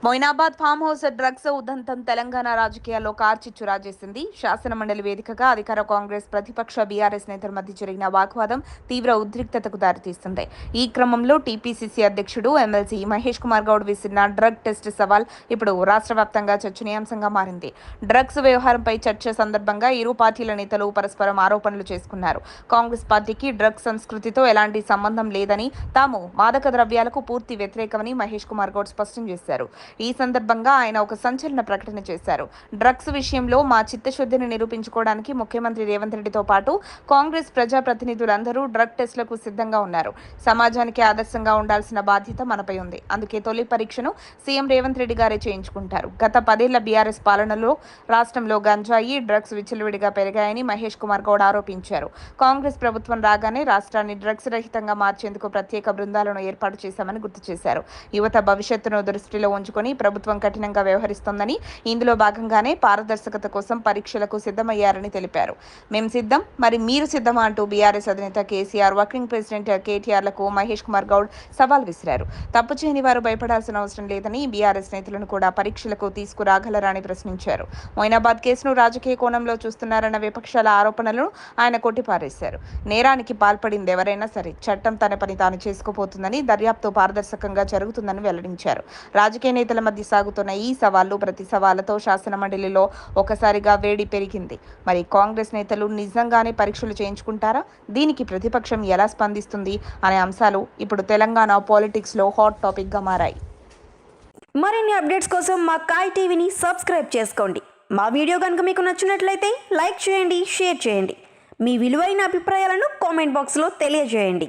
Moinabad farm house drugs ఉదంతం తెలంగాణ రాజకీయాల్లో కార్చిచ్చు రాజేసింది. శాసనమండలి వేదికగా అధికార కాంగ్రెస్ ప్రతిపక్ష బీఆర్ఎస్ నేతల మధ్య జరిగిన వాగ్వాదం తీవ్ర ఉద్రిక్తతకు దారితీస్తుంది. ఈ క్రమంలో టీపీసీసీ అధ్యక్షుడు ఎమ్మెల్సీ మహేష్ కుమార్ గౌడ్ విసిరిన డ్రగ్ టెస్ట్ సవాల్ ఇప్పుడు రాష్ట్ర వ్యాప్తంగా చర్చనీయాంశంగా మారింది. డ్రగ్స్ వ్యవహారంపై చర్చ సందర్భంగా ఇరు పార్టీల నేతలు పరస్పరం ఆరోపణలు చేసుకున్నారు. కాంగ్రెస్ పార్టీకి డ్రగ్స్ సంస్కృతితో ఎలాంటి సంబంధం లేదని, తాము మాదక ద్రవ్యాలకు పూర్తి వ్యతిరేకమని మహేష్ కుమార్ గౌడ్ స్పష్టం చేశారు. ఈ సందర్భంగా ఆయన ఒక సంచలన ప్రకటన చేశారు. డ్రగ్స్ విషయంలో మా చిత్తశుద్ధిని నిరూపించుకోవడానికి ముఖ్యమంత్రి రేవంత్ రెడ్డితో పాటు కాంగ్రెస్ ప్రజాప్రతినిధులందరూ డ్రగ్ టెస్టులకు సిద్ధంగా ఉన్నారు. సమాజానికి ఆదర్శంగా ఉండాల్సిన బాధ్యత మనపై ఉంది. అందుకే తొలి పరీక్షను సీఎం రేవంత్ రెడ్డి గారే చేయించుకుంటారు. గత 10 ఏళ్ల బీఆర్ఎస్ పాలనలో రాష్ట్రంలో గంజాయి, డ్రగ్స్ విచ్చలవిడిగా పెరిగాయని మహేష్ కుమార్ గౌడ్ ఆరోపించారు. కాంగ్రెస్ ప్రభుత్వం రాగానే రాష్ట్రాన్ని డ్రగ్స్ రహితంగా మార్చేందుకు ప్రత్యేక బృందాలను ఏర్పాటు చేశామని గుర్తు చేశారు. యువత భవిష్యత్తును దృష్టిలో ఉంచుకొని ప్రభుత్వం కఠినంగా వ్యవహరిస్తోందని, ఇందులో భాగంగానే పారదర్శకత కోసం పరీక్షలకు సిద్ధమయ్యారని తెలిపారు. మేం సిద్ధం, మరి మీరు సిద్ధమా అంటూ బీఆర్ఎస్ అధినేత కేసీఆర్, వర్కింగ్ ప్రెసిడెంట్ కేటీఆర్లకు మహేష్ కుమార్ గౌడ్ సవాల్ విసిరారు. తప్పు చేయని వారు భయపడాల్సిన అవసరం లేదని, బీఆర్ఎస్ నేతలను కూడా పరీక్షలకు తీసుకురాగలరా అని ప్రశ్నించారు. మొయినాబాద్ కేసును రాజకీయ కోణంలో చూస్తున్నారన్న విపక్షాల ఆరోపణలను ఆయన కొట్టిపారేశారు. నేరానికి పాల్పడింది ఎవరైనా సరే చట్టం తన పని తాను చేసుకుపోతుందని, దర్యాప్తు పారదర్శకంగా జరుగుతుందని వెల్లడించారు. రాజకీయ నేతల మధ్య సాగుతున్న ఈ సవాళ్లు ప్రతి సవాళ్లతో శాసనమండలిలో ఒకసారిగా వేడి పెరిగింది. మరి కాంగ్రెస్ నేతలు నిజంగానే పరీక్షలు చేయించుకుంటారా? దీనికి ప్రతిపక్షం ఎలా స్పందిస్తుంది అనే అంశాలు ఇప్పుడు తెలంగాణ పాలిటిక్స్ లో హాట్ టాపిక్ గా మారాయి. మరిన్ని అప్డేట్స్ కోసం మా కాయ్ టీవీని సబ్స్క్రైబ్ చేసుకోండి. మా వీడియో కనుక మీకు నచ్చినట్లయితే లైక్ చేయండి, షేర్ చేయండి. మీ విలువైన అభిప్రాయాలను కామెంట్ బాక్స్లో తెలియజేయండి.